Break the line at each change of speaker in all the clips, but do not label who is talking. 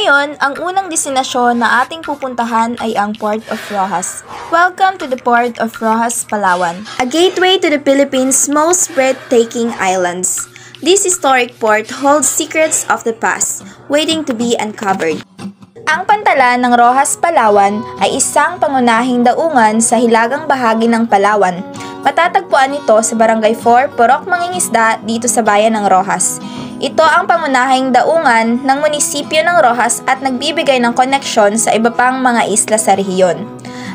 Ngayon, ang unang destinasyon na ating pupuntahan ay ang Port of Roxas. Welcome to the Port of Roxas, Palawan, a gateway to the Philippines' most breathtaking islands. This historic port holds secrets of the past, waiting to be uncovered. Ang pantalan ng Roxas, Palawan ay isang pangunahing daungan sa hilagang bahagi ng Palawan. Matatagpuan ito sa Barangay 4, Purok Mangingisda dito sa bayan ng Roxas. Ito ang pangunahing daungan ng munisipyo ng Roxas at nagbibigay ng koneksyon sa iba pang mga isla sa rehiyon.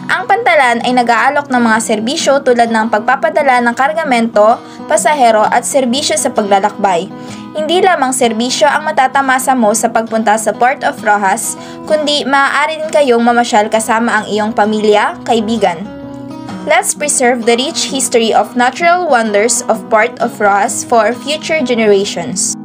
Ang pantalan ay nag-aalok ng mga serbisyo tulad ng pagpapadala ng kargamento, pasahero at serbisyo sa paglalakbay. Hindi lamang serbisyo ang matatamasa mo sa pagpunta sa Port of Roxas, kundi maaari din kayong mamasyal kasama ang iyong pamilya, kaibigan. Let's preserve the rich history of natural wonders of Port of Roxas for future generations.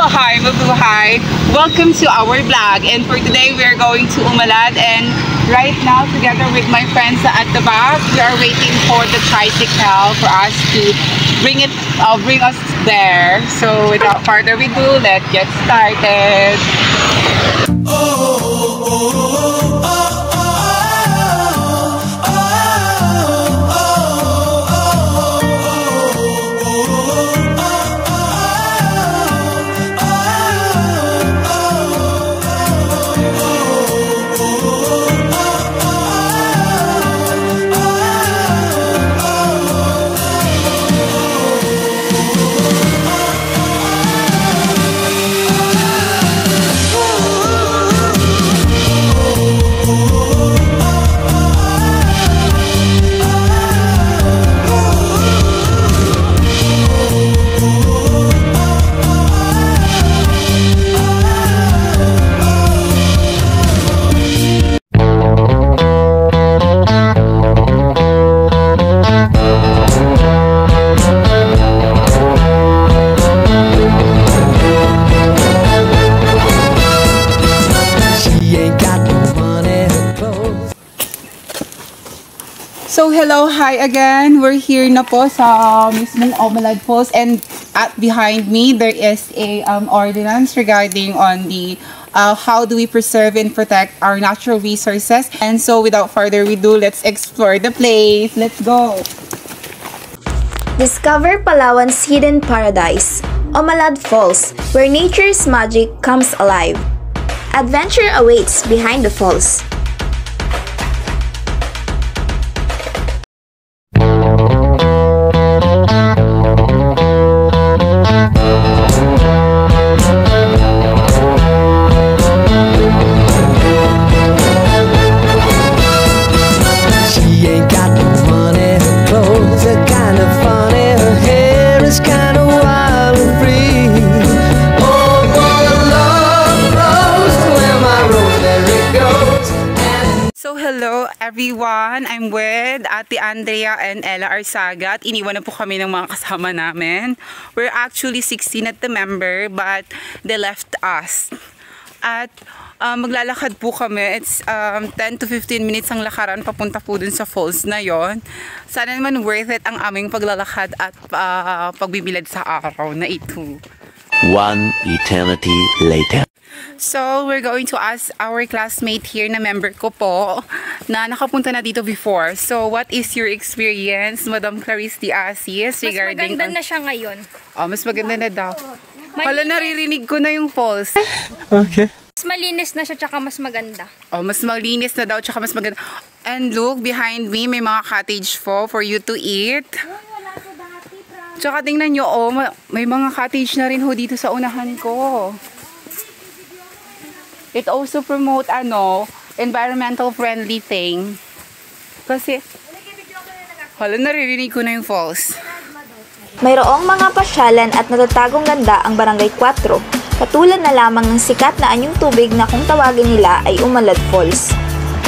Hi, mabuhay! Welcome to our vlog, and for today we are going to Umalad, and right now together with my friends at the back we are waiting for the tricycle for us to bring us there. So without further ado, let's get started. So hello, hi again. We're here na po sa mismong Umalad Falls, and at behind me there is a ordinance regarding on the how do we preserve and protect our natural resources. And so without further ado, let's explore the place. Let's go.
Discover Palawan's hidden paradise, Umalad Falls, where nature's magic comes alive. Adventure awaits behind the falls.
Hello everyone, I'm with Ate Andrea and Ella Arsaga at iniwan na po kami ng mga kasama namin. We're actually 16 at the member but they left us. At maglalakad po kami. It's 10 to 15 minutes ang lakaran papunta po dun sa falls na yon. Sana naman worth it ang aming paglalakad at pagbibilad sa araw na ito.
One eternity later.
So, we're going to ask our classmate here na member ko po na nakapunta na dito before. So, what is your experience, Madam Clarice de Asis, regarding...
Mas maganda na siya ngayon.
Oh, mas maganda na daw. Hala, naririnig ko na yung falls.
Okay.
Mas malinis na siya, tsaka mas maganda.
Oh, mas malinis na daw, tsaka mas maganda. And look, behind me, may mga cottage for you to eat. Tsaka tingnan nyo, oh, may mga cottage na rin ho dito sa unahan ko. It also promote environmental friendly thing. Kasi hala, naririnig ko na yung falls.
Mayroong mga pasyalan at natatagong ganda ang Barangay 4, katulad na lamang ng sikat na anyong tubig na kung tawagin nila ay Umalad Falls.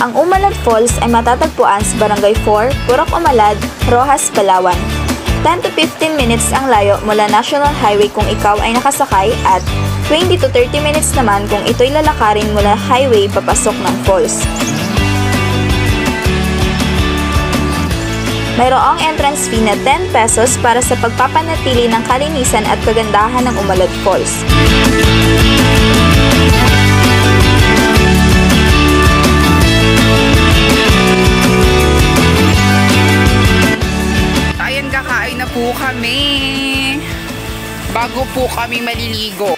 Ang Umalad Falls ay matatagpuan sa Barangay 4, Purok Umalad, Roxas, Palawan. 10 to 15 minutes ang layo mula National Highway kung ikaw ay nakasakay at 20 to 30 minutes naman kung ito'y lalakarin mula highway papasok ng falls. Mayroong entrance fee na 10 pesos para sa pagpapanatili ng kalinisan at kagandahan ng Umalad Falls.
Ayan, kakain na po kami. Bago po kami maliligo.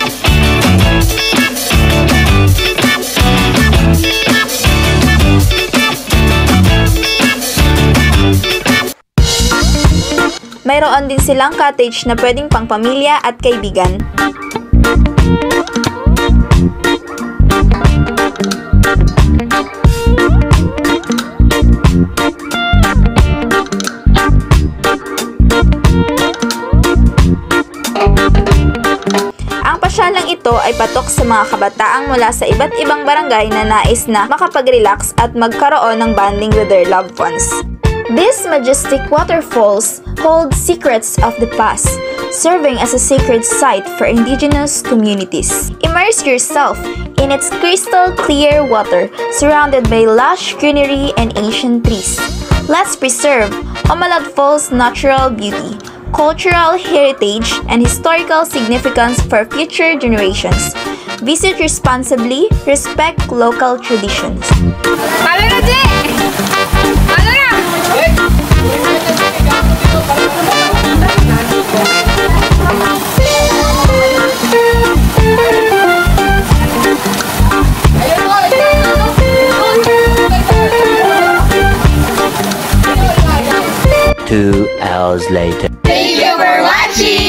Mayroon din silang cottage na pwedeng pang pamilya at kaibigan. Ang pasyalang ito ay patok sa mga kabataang mula sa iba't ibang barangay na nais na makapag-relax at magkaroon ng bonding with their loved ones. These majestic waterfalls hold secrets of the past, serving as a sacred site for indigenous communities. Immerse yourself in its crystal clear water, surrounded by lush greenery and ancient trees. Let's preserve Umalad Falls' natural beauty, cultural heritage, and historical significance for future generations. Visit responsibly, respect local traditions.
Halo na, Ji! Halo na!
2 hours later.
Thank you for watching!